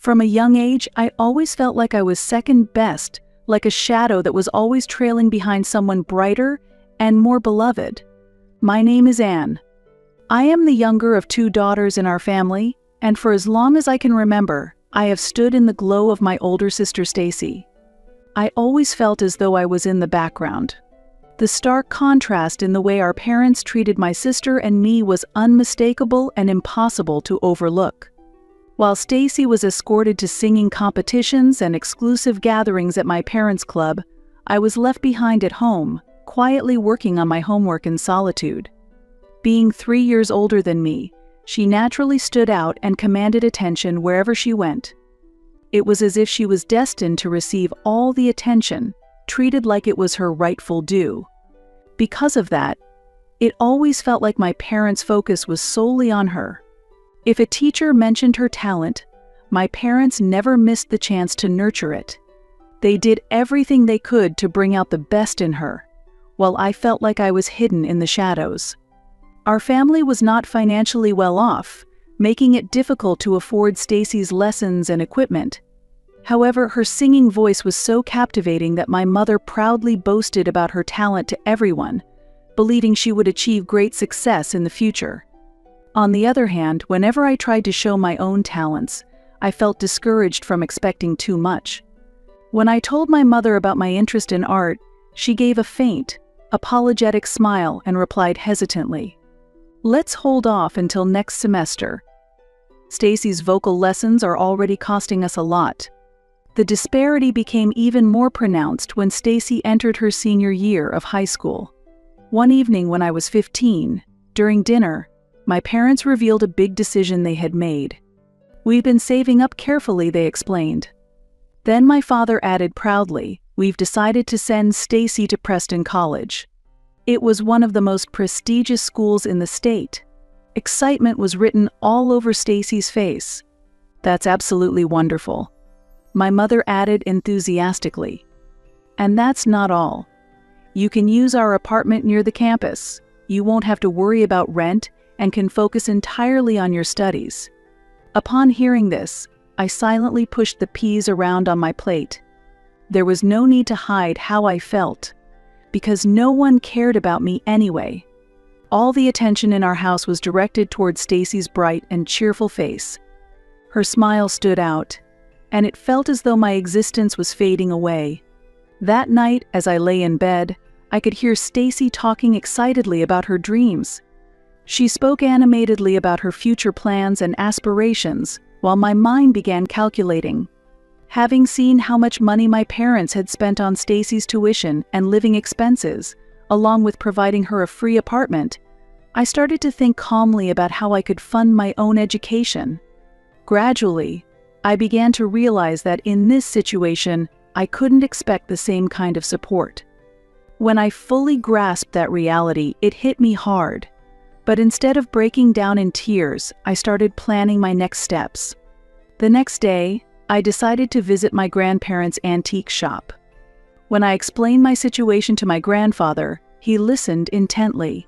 From a young age, I always felt like I was second best, like a shadow that was always trailing behind someone brighter and more beloved. My name is Anne. I am the younger of 2 daughters in our family, and for as long as I can remember, I have stood in the glow of my older sister Stacy. I always felt as though I was in the background. The stark contrast in the way our parents treated my sister and me was unmistakable and impossible to overlook. While Stacy was escorted to singing competitions and exclusive gatherings at my parents' club, I was left behind at home, quietly working on my homework in solitude. Being 3 years older than me, she naturally stood out and commanded attention wherever she went. It was as if she was destined to receive all the attention, treated like it was her rightful due. Because of that, it always felt like my parents' focus was solely on her. If a teacher mentioned her talent, my parents never missed the chance to nurture it. They did everything they could to bring out the best in her, while I felt like I was hidden in the shadows. Our family was not financially well off, making it difficult to afford Stacy's lessons and equipment. However, her singing voice was so captivating that my mother proudly boasted about her talent to everyone, believing she would achieve great success in the future. On the other hand, whenever I tried to show my own talents, I felt discouraged from expecting too much. When I told my mother about my interest in art, she gave a faint, apologetic smile and replied hesitantly, "Let's hold off until next semester. Stacy's vocal lessons are already costing us a lot." The disparity became even more pronounced when Stacy entered her senior year of high school. One evening when I was 15, during dinner, my parents revealed a big decision they had made. "We've been saving up carefully," they explained. Then my father added proudly, "We've decided to send Stacy to Preston College." It was one of the most prestigious schools in the state. Excitement was written all over Stacy's face. "That's absolutely wonderful," my mother added enthusiastically. "And that's not all. You can use our apartment near the campus. You won't have to worry about rent and can focus entirely on your studies." Upon hearing this, I silently pushed the peas around on my plate. There was no need to hide how I felt, because no one cared about me anyway. All the attention in our house was directed toward Stacy's bright and cheerful face. Her smile stood out, and it felt as though my existence was fading away. That night, as I lay in bed, I could hear Stacy talking excitedly about her dreams. She spoke animatedly about her future plans and aspirations, while my mind began calculating. Having seen how much money my parents had spent on Stacy's tuition and living expenses, along with providing her a free apartment, I started to think calmly about how I could fund my own education. Gradually, I began to realize that in this situation, I couldn't expect the same kind of support. When I fully grasped that reality, it hit me hard. But instead of breaking down in tears, I started planning my next steps. The next day, I decided to visit my grandparents' antique shop. When I explained my situation to my grandfather, he listened intently.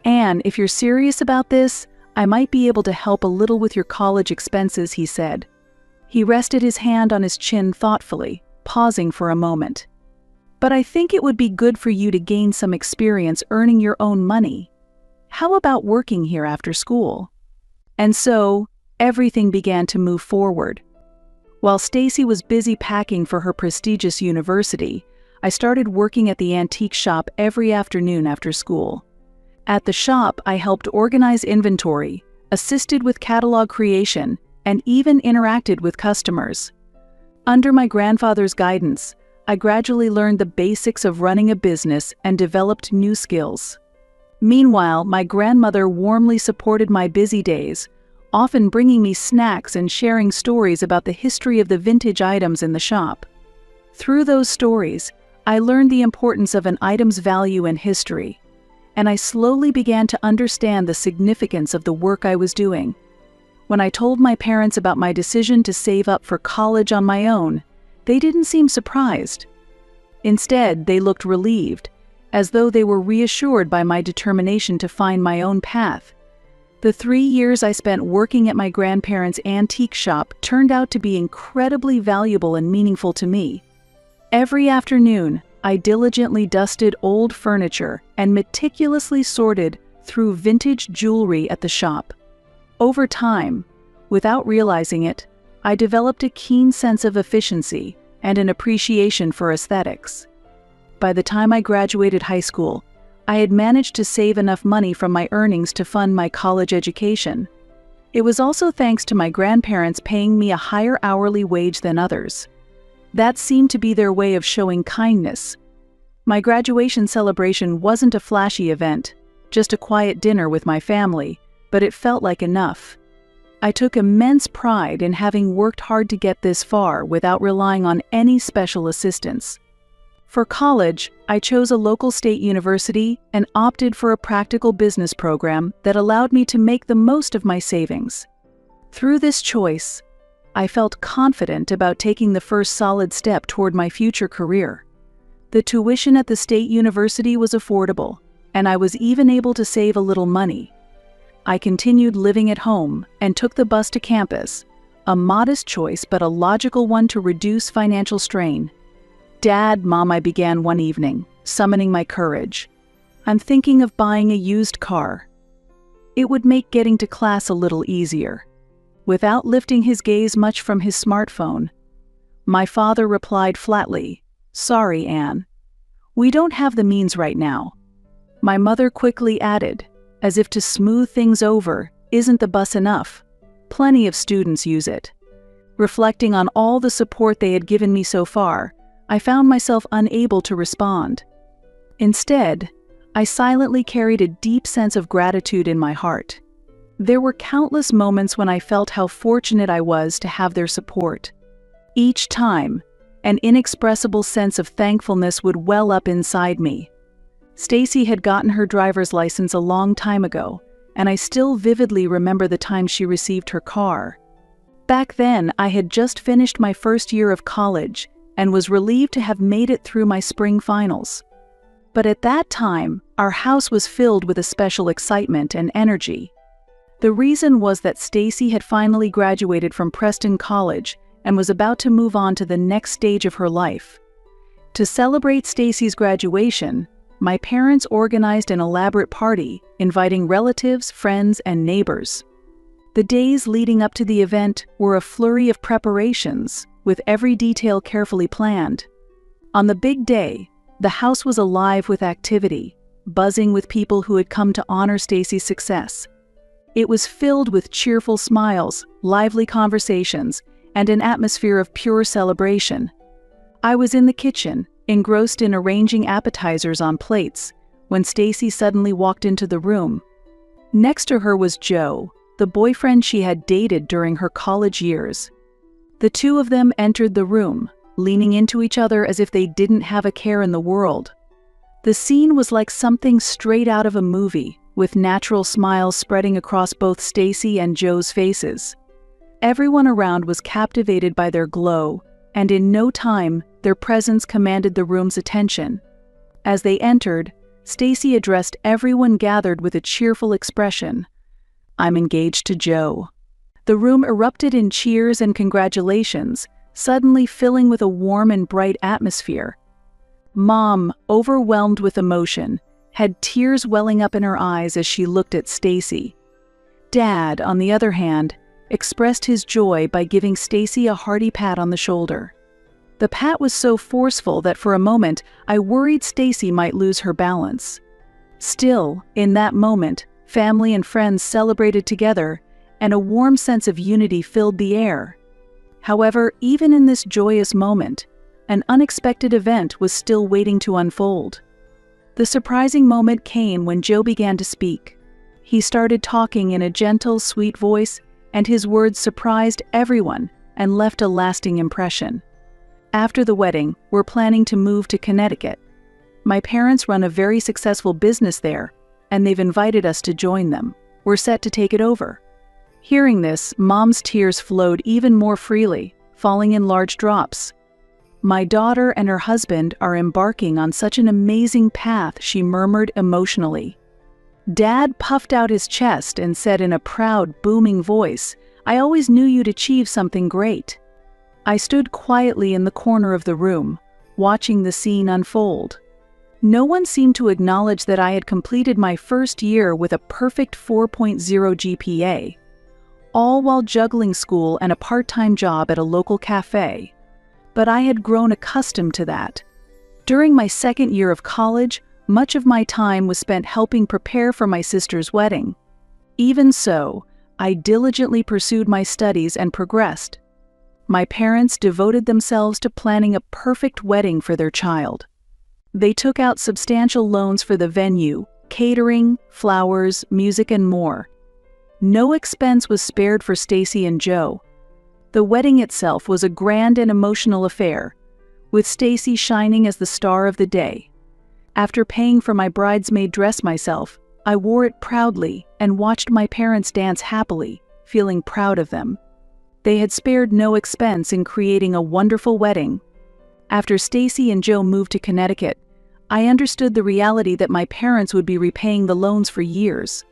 "Anne, if you're serious about this, I might be able to help a little with your college expenses," he said. He rested his hand on his chin thoughtfully, pausing for a moment. "But I think it would be good for you to gain some experience earning your own money. How about working here after school?" And so, everything began to move forward. While Stacy was busy packing for her prestigious university, I started working at the antique shop every afternoon after school. At the shop, I helped organize inventory, assisted with catalog creation, and even interacted with customers. Under my grandfather's guidance, I gradually learned the basics of running a business and developed new skills. Meanwhile, my grandmother warmly supported my busy days, often bringing me snacks and sharing stories about the history of the vintage items in the shop. Through those stories, I learned the importance of an item's value and history, and I slowly began to understand the significance of the work I was doing. When I told my parents about my decision to save up for college on my own, they didn't seem surprised. Instead, they looked relieved, as though they were reassured by my determination to find my own path. The 3 years I spent working at my grandparents' antique shop turned out to be incredibly valuable and meaningful to me. Every afternoon, I diligently dusted old furniture and meticulously sorted through vintage jewelry at the shop. Over time, without realizing it, I developed a keen sense of efficiency and an appreciation for aesthetics. By the time I graduated high school, I had managed to save enough money from my earnings to fund my college education. It was also thanks to my grandparents paying me a higher hourly wage than others. That seemed to be their way of showing kindness. My graduation celebration wasn't a flashy event, just a quiet dinner with my family, but it felt like enough. I took immense pride in having worked hard to get this far without relying on any special assistance. For college, I chose a local state university and opted for a practical business program that allowed me to make the most of my savings. Through this choice, I felt confident about taking the first solid step toward my future career. The tuition at the state university was affordable, and I was even able to save a little money. I continued living at home and took the bus to campus, a modest choice but a logical one to reduce financial strain. "Dad, Mom," I began one evening, summoning my courage. "I'm thinking of buying a used car. It would make getting to class a little easier." Without lifting his gaze much from his smartphone, my father replied flatly, "Sorry, Anne. We don't have the means right now." My mother quickly added, as if to smooth things over, "Isn't the bus enough? Plenty of students use it." Reflecting on all the support they had given me so far, I found myself unable to respond. Instead, I silently carried a deep sense of gratitude in my heart. There were countless moments when I felt how fortunate I was to have their support. Each time, an inexpressible sense of thankfulness would well up inside me. Stacy had gotten her driver's license a long time ago, and I still vividly remember the time she received her car. Back then, I had just finished my first year of college and was relieved to have made it through my spring finals. But at that time, our house was filled with a special excitement and energy. The reason was that Stacy had finally graduated from Preston College and was about to move on to the next stage of her life. To celebrate Stacy's graduation, my parents organized an elaborate party, inviting relatives, friends, and neighbors. The days leading up to the event were a flurry of preparations, with every detail carefully planned. On the big day, the house was alive with activity, buzzing with people who had come to honor Stacy's success. It was filled with cheerful smiles, lively conversations, and an atmosphere of pure celebration. I was in the kitchen, engrossed in arranging appetizers on plates, when Stacy suddenly walked into the room. Next to her was Joe, the boyfriend she had dated during her college years. The two of them entered the room, leaning into each other as if they didn't have a care in the world. The scene was like something straight out of a movie, with natural smiles spreading across both Stacy and Joe's faces. Everyone around was captivated by their glow, and in no time, their presence commanded the room's attention. As they entered, Stacy addressed everyone gathered with a cheerful expression. "I'm engaged to Joe." The room erupted in cheers and congratulations, suddenly filling with a warm and bright atmosphere. Mom, overwhelmed with emotion, had tears welling up in her eyes as she looked at Stacy. Dad, on the other hand, expressed his joy by giving Stacy a hearty pat on the shoulder. The pat was so forceful that for a moment I worried Stacy might lose her balance. Still, in that moment, family and friends celebrated together, and a warm sense of unity filled the air. However, even in this joyous moment, an unexpected event was still waiting to unfold. The surprising moment came when Joe began to speak. He started talking in a gentle, sweet voice, and his words surprised everyone and left a lasting impression. After the wedding, we're planning to move to Connecticut. My parents run a very successful business there, and they've invited us to join them. We're set to take it over. Hearing this, Mom's tears flowed even more freely, falling in large drops. "My daughter and her husband are embarking on such an amazing path," she murmured emotionally. Dad puffed out his chest and said in a proud, booming voice, "I always knew you'd achieve something great." I stood quietly in the corner of the room, watching the scene unfold. No one seemed to acknowledge that I had completed my first year with a perfect 4.0 GPA, all while juggling school and a part-time job at a local cafe. But I had grown accustomed to that. During my second year of college, much of my time was spent helping prepare for my sister's wedding. Even so, I diligently pursued my studies and progressed. My parents devoted themselves to planning a perfect wedding for their child. They took out substantial loans for the venue, catering, flowers, music, and more. No expense was spared for Stacy and Joe. The wedding itself was a grand and emotional affair, with Stacy shining as the star of the day. After paying for my bridesmaid dress myself, I wore it proudly and watched my parents dance happily, feeling proud of them. They had spared no expense in creating a wonderful wedding. After Stacy and Joe moved to Connecticut, I understood the reality that my parents would be repaying the loans for years.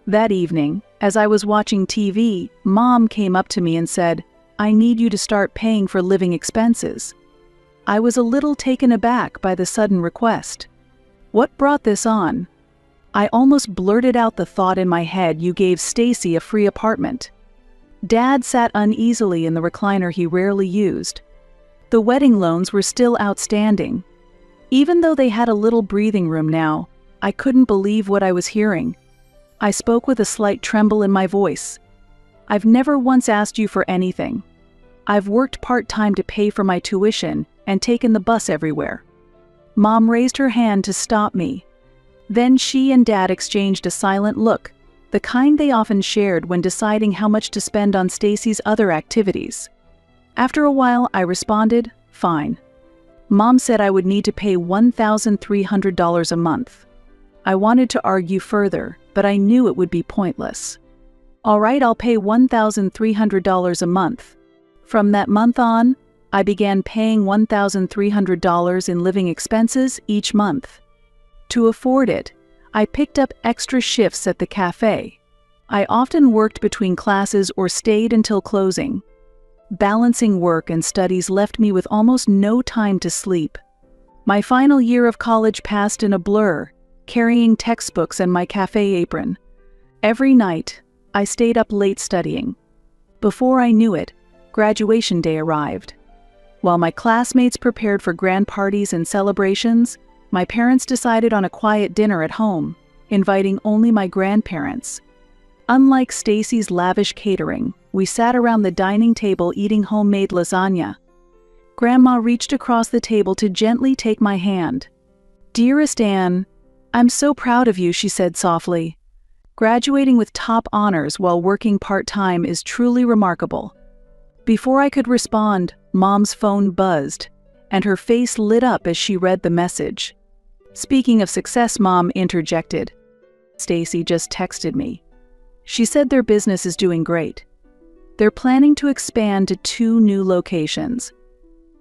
That evening, as I was watching TV, Mom came up to me and said, "I need you to start paying for living expenses." I was a little taken aback by the sudden request. What brought this on? I almost blurted out the thought in my head, "You gave Stacy a free apartment." Dad sat uneasily in the recliner he rarely used. The wedding loans were still outstanding. Even though they had a little breathing room now, I couldn't believe what I was hearing. I spoke with a slight tremble in my voice. "I've never once asked you for anything. I've worked part-time to pay for my tuition and taken the bus everywhere." Mom raised her hand to stop me. Then she and Dad exchanged a silent look, the kind they often shared when deciding how much to spend on Stacy's other activities. After a while, I responded, "Fine." Mom said I would need to pay $1,300 a month. I wanted to argue further, but I knew it would be pointless. "All right, I'll pay $1,300 a month." From that month on, I began paying $1,300 in living expenses each month. To afford it, I picked up extra shifts at the cafe. I often worked between classes or stayed until closing. Balancing work and studies left me with almost no time to sleep. My final year of college passed in a blur, carrying textbooks and my cafe apron. Every night, I stayed up late studying. Before I knew it, graduation day arrived. While my classmates prepared for grand parties and celebrations, my parents decided on a quiet dinner at home, inviting only my grandparents. Unlike Stacy's lavish catering, we sat around the dining table eating homemade lasagna. Grandma reached across the table to gently take my hand. "Dearest Anne, I'm so proud of you," she said softly. "Graduating with top honors while working part-time is truly remarkable." Before I could respond, Mom's phone buzzed, and her face lit up as she read the message. "Speaking of success," Mom interjected, "Stacy just texted me. She said their business is doing great. They're planning to expand to 2 new locations."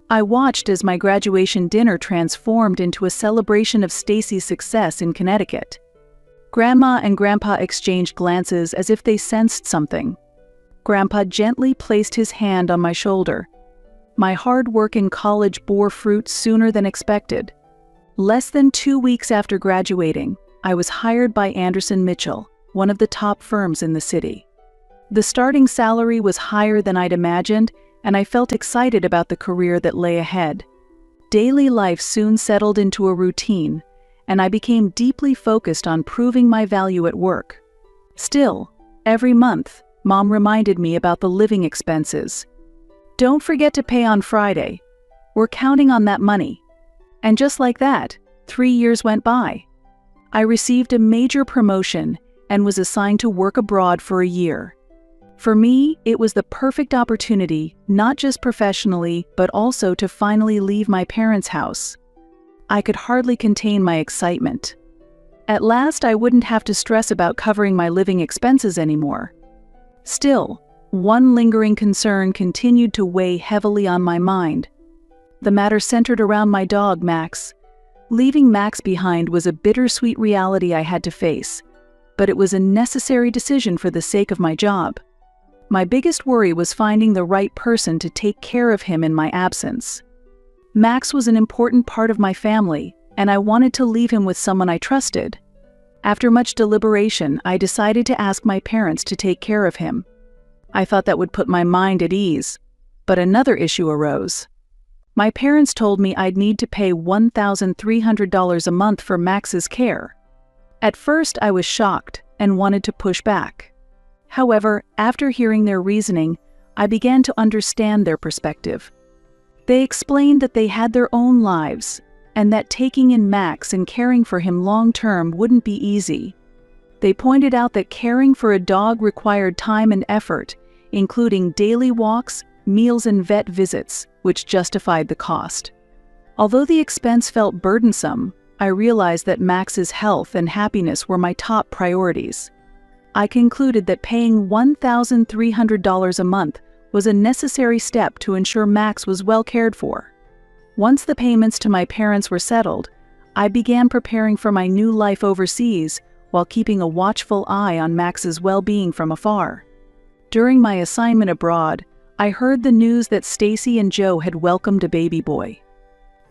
I watched as my graduation dinner transformed into a celebration of Stacy's success in Connecticut. Grandma and Grandpa exchanged glances as if they sensed something. Grandpa gently placed his hand on my shoulder. My hard work in college bore fruit sooner than expected. Less than 2 weeks after graduating, I was hired by Anderson Mitchell, one of the top firms in the city. The starting salary was higher than I'd imagined, and I felt excited about the career that lay ahead. Daily life soon settled into a routine, and I became deeply focused on proving my value at work. Still, every month, Mom reminded me about the living expenses. "Don't forget to pay on Friday. We're counting on that money." And just like that, 3 years went by. I received a major promotion and was assigned to work abroad for a year. For me, it was the perfect opportunity, not just professionally, but also to finally leave my parents' house. I could hardly contain my excitement. At last, I wouldn't have to stress about covering my living expenses anymore. Still, one lingering concern continued to weigh heavily on my mind. The matter centered around my dog, Max. Leaving Max behind was a bittersweet reality I had to face. but it was a necessary decision for the sake of my job. My biggest worry was finding the right person to take care of him in my absence. Max was an important part of my family, and I wanted to leave him with someone I trusted. After much deliberation, I decided to ask my parents to take care of him. I thought that would put my mind at ease, but another issue arose. My parents told me I'd need to pay $1,300 a month for Max's care. At first, I was shocked and wanted to push back. However, after hearing their reasoning, I began to understand their perspective. They explained that they had their own lives, and that taking in Max and caring for him long-term wouldn't be easy. They pointed out that caring for a dog required time and effort, including daily walks, meals, and vet visits, which justified the cost. Although the expense felt burdensome, I realized that Max's health and happiness were my top priorities. I concluded that paying $1,300 a month was a necessary step to ensure Max was well cared for. Once the payments to my parents were settled, I began preparing for my new life overseas while keeping a watchful eye on Max's well-being from afar. During my assignment abroad, I heard the news that Stacy and Joe had welcomed a baby boy.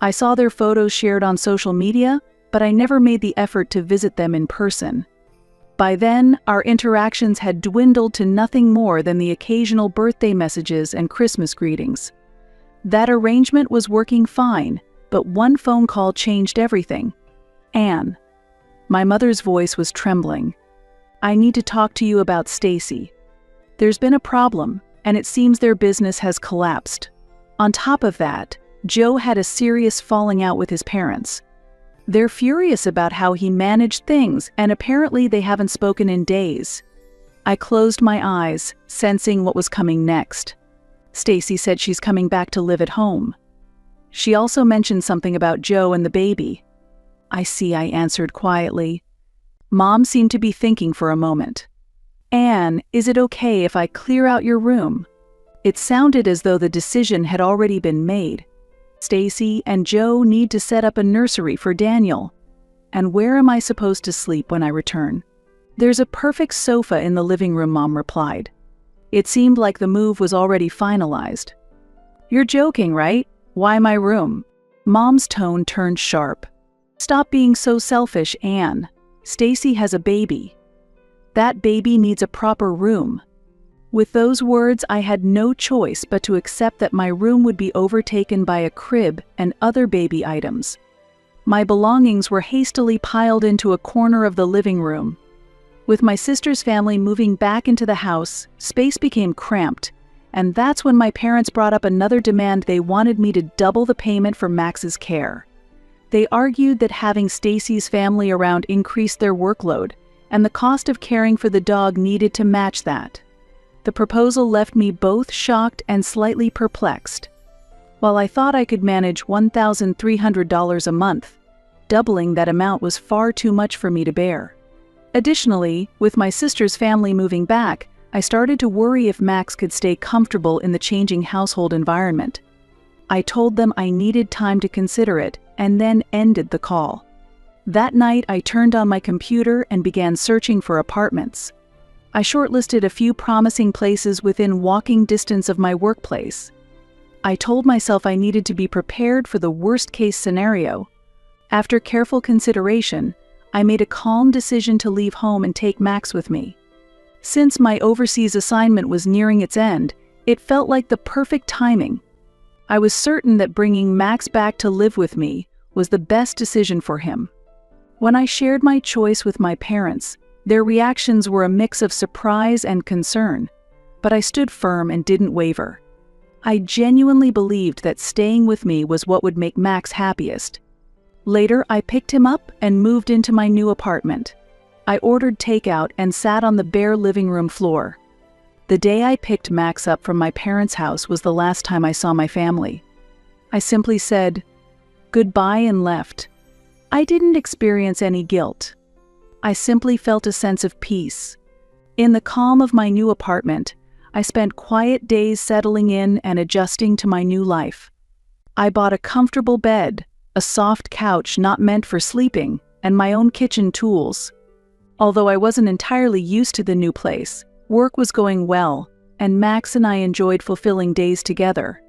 I saw their photos shared on social media, but I never made the effort to visit them in person. By then, our interactions had dwindled to nothing more than the occasional birthday messages and Christmas greetings. That arrangement was working fine, but one phone call changed everything. Anne. My mother's voice was trembling. I need to talk to you about Stacy. There's been a problem, and it seems their business has collapsed. On top of that, Joe had a serious falling out with his parents. They're furious about how he managed things, and apparently they haven't spoken in days. I closed my eyes, sensing what was coming next. Stacy said she's coming back to live at home. She also mentioned something about Joe and the baby. I see, I answered quietly. Mom seemed to be thinking for a moment. Anne, is it okay if I clear out your room? It sounded as though the decision had already been made. Stacy and Joe need to set up a nursery for Daniel. And where am I supposed to sleep when I return? There's a perfect sofa in the living room, Mom replied. It seemed like the move was already finalized. You're joking, right? Why my room? Mom's tone turned sharp. Stop being so selfish, Anne. Stacy has a baby. That baby needs a proper room. With those words, I had no choice but to accept that my room would be overtaken by a crib and other baby items. My belongings were hastily piled into a corner of the living room. With my sister's family moving back into the house, space became cramped, and that's when my parents brought up another demand. They wanted me to double the payment for Max's care. They argued that having Stacy's family around increased their workload, and the cost of caring for the dog needed to match that. The proposal left me both shocked and slightly perplexed. While I thought I could manage $1,300 a month, doubling that amount was far too much for me to bear. Additionally, with my sister's family moving back, I started to worry if Max could stay comfortable in the changing household environment. I told them I needed time to consider it, and then ended the call. That night, I turned on my computer and began searching for apartments. I shortlisted a few promising places within walking distance of my workplace. I told myself I needed to be prepared for the worst-case scenario. After careful consideration, I made a calm decision to leave home and take Max with me. Since my overseas assignment was nearing its end, it felt like the perfect timing. I was certain that bringing Max back to live with me was the best decision for him. When I shared my choice with my parents, their reactions were a mix of surprise and concern, but I stood firm and didn't waver. I genuinely believed that staying with me was what would make Max happiest. Later, I picked him up and moved into my new apartment. I ordered takeout and sat on the bare living room floor. The day I picked Max up from my parents' house was the last time I saw my family. I simply said goodbye and left. I didn't experience any guilt. I simply felt a sense of peace. In the calm of my new apartment, I spent quiet days settling in and adjusting to my new life. I bought a comfortable bed, a soft couch not meant for sleeping, and my own kitchen tools. Although I wasn't entirely used to the new place, work was going well, and Max and I enjoyed fulfilling days together.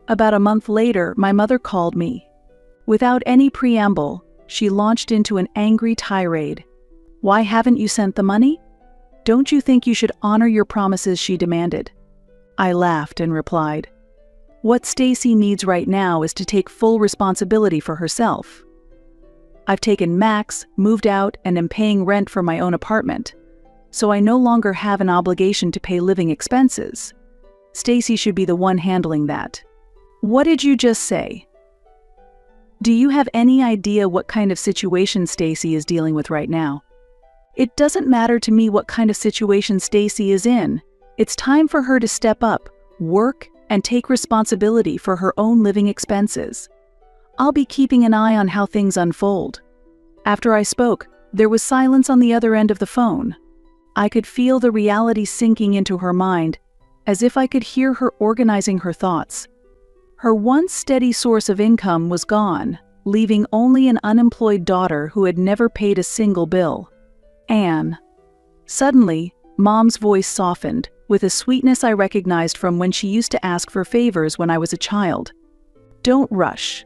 About a month later, my mother called me. Without any preamble, she launched into an angry tirade. "Why haven't you sent the money? Don't you think you should honor your promises?" she demanded. I laughed and replied, "What Stacy needs right now is to take full responsibility for herself. I've taken Max, moved out, and am paying rent for my own apartment, so I no longer have an obligation to pay living expenses. Stacy should be the one handling that." "What did you just say?" "Do you have any idea what kind of situation Stacy is dealing with right now?" "It doesn't matter to me what kind of situation Stacy is in. It's time for her to step up, work, and take responsibility for her own living expenses. I'll be keeping an eye on how things unfold." After I spoke, there was silence on the other end of the phone. I could feel the reality sinking into her mind, as if I could hear her organizing her thoughts. Her once steady source of income was gone, leaving only an unemployed daughter who had never paid a single bill. "Anne." Suddenly, Mom's voice softened, with a sweetness I recognized from when she used to ask for favors when I was a child. "Don't rush.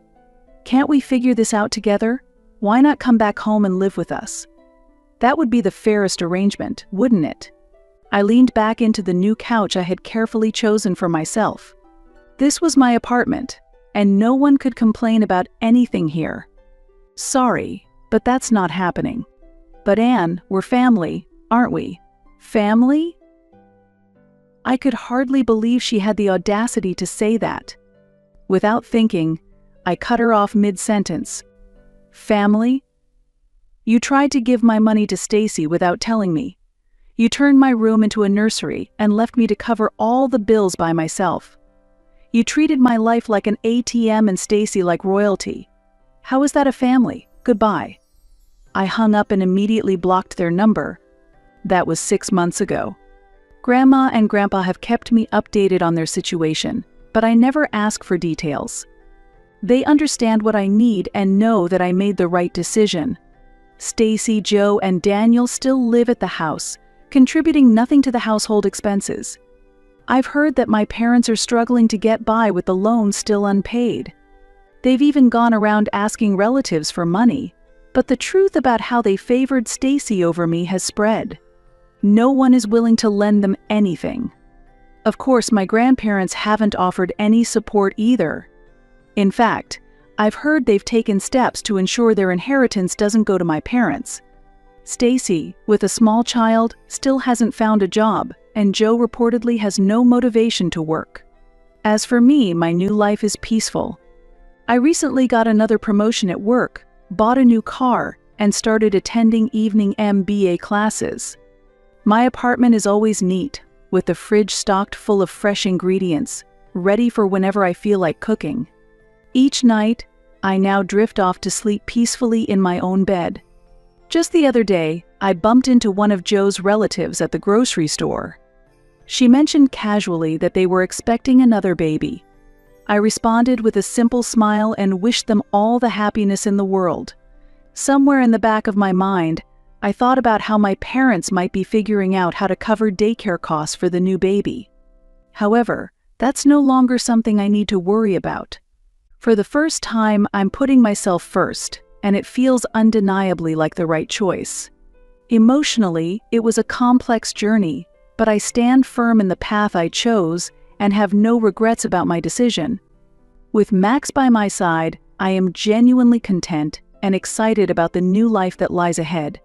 Can't we figure this out together? Why not come back home and live with us? That would be the fairest arrangement, wouldn't it?" I leaned back into the new couch I had carefully chosen for myself. This was my apartment, and no one could complain about anything here. "Sorry, but that's not happening." "But Anne, we're family, aren't we?" "Family?" I could hardly believe she had the audacity to say that. Without thinking, I cut her off mid-sentence. "Family? You tried to give my money to Stacy without telling me. You turned my room into a nursery and left me to cover all the bills by myself. You treated my life like an ATM and Stacy like royalty. How is that a family? Goodbye." I hung up and immediately blocked their number. That was 6 months ago. Grandma and Grandpa have kept me updated on their situation, but I never ask for details. They understand what I need and know that I made the right decision. Stacy, Joe, and Daniel still live at the house, contributing nothing to the household expenses. I've heard that my parents are struggling to get by with the loan still unpaid. They've even gone around asking relatives for money, but the truth about how they favored Stacy over me has spread. No one is willing to lend them anything. Of course, my grandparents haven't offered any support either. In fact, I've heard they've taken steps to ensure their inheritance doesn't go to my parents. Stacy, with a small child, still hasn't found a job, and Joe reportedly has no motivation to work. As for me, my new life is peaceful. I recently got another promotion at work, bought a new car, and started attending evening MBA classes. My apartment is always neat, with the fridge stocked full of fresh ingredients, ready for whenever I feel like cooking. Each night, I now drift off to sleep peacefully in my own bed. Just the other day, I bumped into one of Joe's relatives at the grocery store. She mentioned casually that they were expecting another baby. I responded with a simple smile and wished them all the happiness in the world. Somewhere in the back of my mind, I thought about how my parents might be figuring out how to cover daycare costs for the new baby. However, that's no longer something I need to worry about. For the first time, I'm putting myself first, and it feels undeniably like the right choice. Emotionally, it was a complex journey, but I stand firm in the path I chose and have no regrets about my decision. With Max by my side, I am genuinely content and excited about the new life that lies ahead.